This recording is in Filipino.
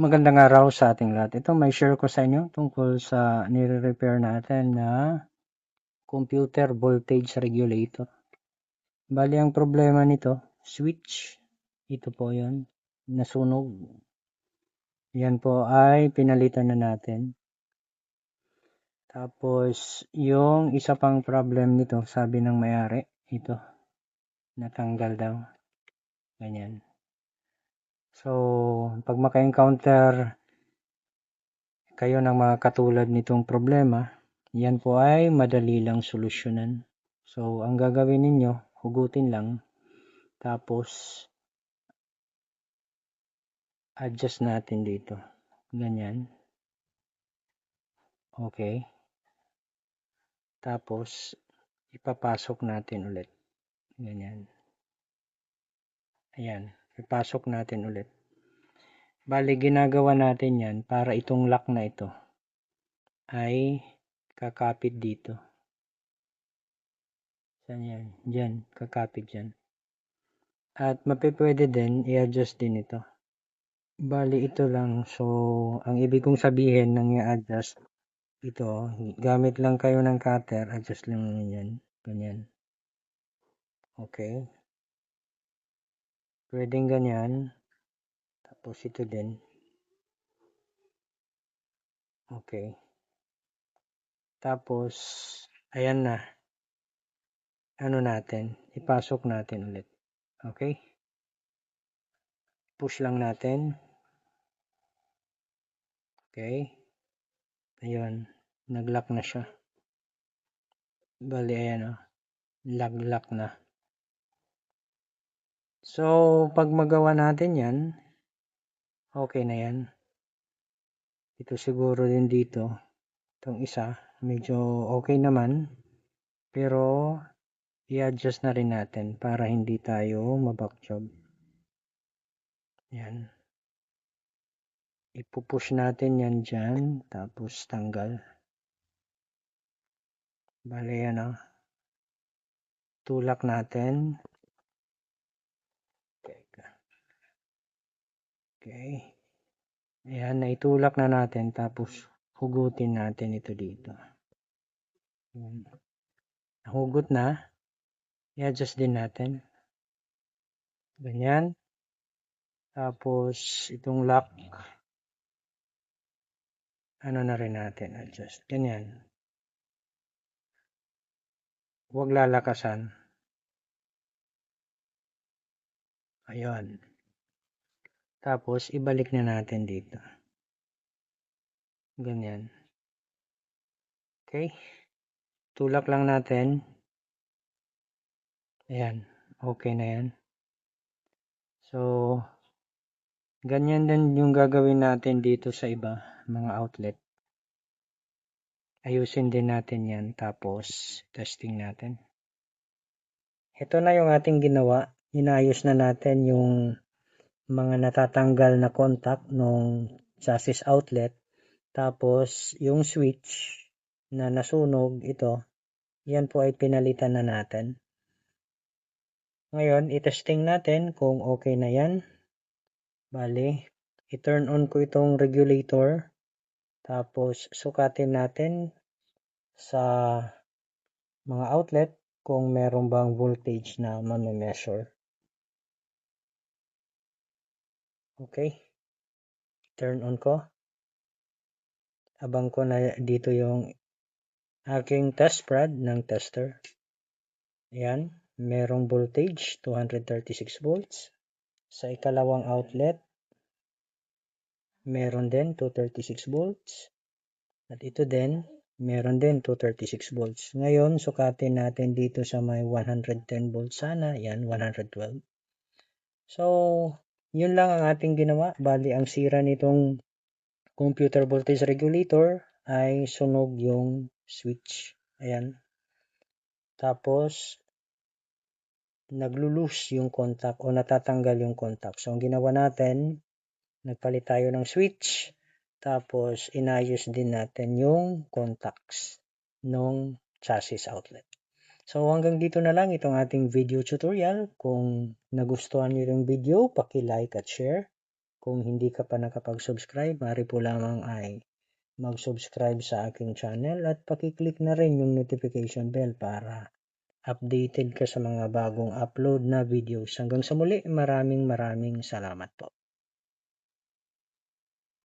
Magandang araw sa ating lahat. Ito may share ko sa inyo tungkol sa nire-repair natin na computer voltage regulator. Bali ang problema nito, switch. Ito po 'yon, nasunog. Yan po ay pinalitan na natin. Tapos yung isa pang problem nito, sabi ng may-ari, ito natanggal daw. Ganyan. So, pag maka-encounter kayo ng mga katulad nitong problema, yan po ay madali lang solusyonan. So, ang gagawin ninyo, hugutin lang, tapos adjust natin dito. Ganyan. Okay. Tapos, ipapasok natin ulit. Ganyan. Ayan, ipasok natin ulit. Bali, ginagawa natin yan para itong lock na ito ay kakapit dito. Saan yan? Diyan, kakapit dyan. At mapipwede din, i-adjust din ito. Bali, ito lang. So, ang ibig kong sabihin ng i-adjust, ito, gamit lang kayo ng cutter, adjust lang naman yan. Ganyan. Okay. Pwedeng ganyan. Tapos ito din. Okay. Tapos, ayan na. Ano natin? Ipasok natin ulit. Okay. Push lang natin. Okay. Ayun. Nag-lock na siya. Bali, ayan o. Lock na. So, pag magawa natin yan, okay na yan. Ito siguro din dito. Itong isa, medyo okay naman. Pero, i-adjust na rin natin para hindi tayo mabakjob. Yan. Ipupush natin yan dyan. Tapos, tanggal. Bale, yan o. Tulak natin. Okay. Ayan, naitulak na natin. Tapos, hugutin natin ito dito. Nahugot na. I-adjust din natin. Ganyan. Tapos, itong lock. Ano na rin natin, adjust. Ganyan. Huwag lalakasan. Ayun. Tapos, ibalik na natin dito. Ganyan. Okay. Tulak lang natin. Ayan. Okay na yan. So, ganyan din yung gagawin natin dito sa iba, mga outlet. Ayusin din natin yan. Tapos, testing natin. Ito na yung ating ginawa. Inayos na natin yung mga natatanggal na contact ng chassis outlet. Tapos, yung switch na nasunog, ito, yan po ay pinalitan na natin. Ngayon, i-testing natin kung okay na yan. Bali, i-turn on ko itong regulator. Tapos, sukatin natin sa mga outlet kung meron bang voltage na mame-measure. Okay. Turn on ko. Abang ko na dito yung aking test prod ng tester. Ayan. Merong voltage, 236 volts. Sa ikalawang outlet, meron din 236 volts. At ito din, meron din 236 volts. Ngayon, sukatin natin dito sa may 110 volts sana. Yan, 112. So, yun lang ang ating ginawa. Bali, ang sira nitong computer voltage regulator ay sunog yung switch. Ayan. Tapos, naglo-loose yung contact o natatanggal yung contact. So, ang ginawa natin, nagpalit tayo ng switch. Tapos, inayos din natin yung contacts ng chassis outlet. So, hanggang dito na lang itong ating video tutorial. Kung nagustuhan niyo yung video, paki-like at share. Kung hindi ka pa nakapag-subscribe, maaari po lamang ay mag-subscribe sa aking channel at pakiclick na rin yung notification bell para updated ka sa mga bagong upload na videos. Hanggang sa muli, maraming salamat po.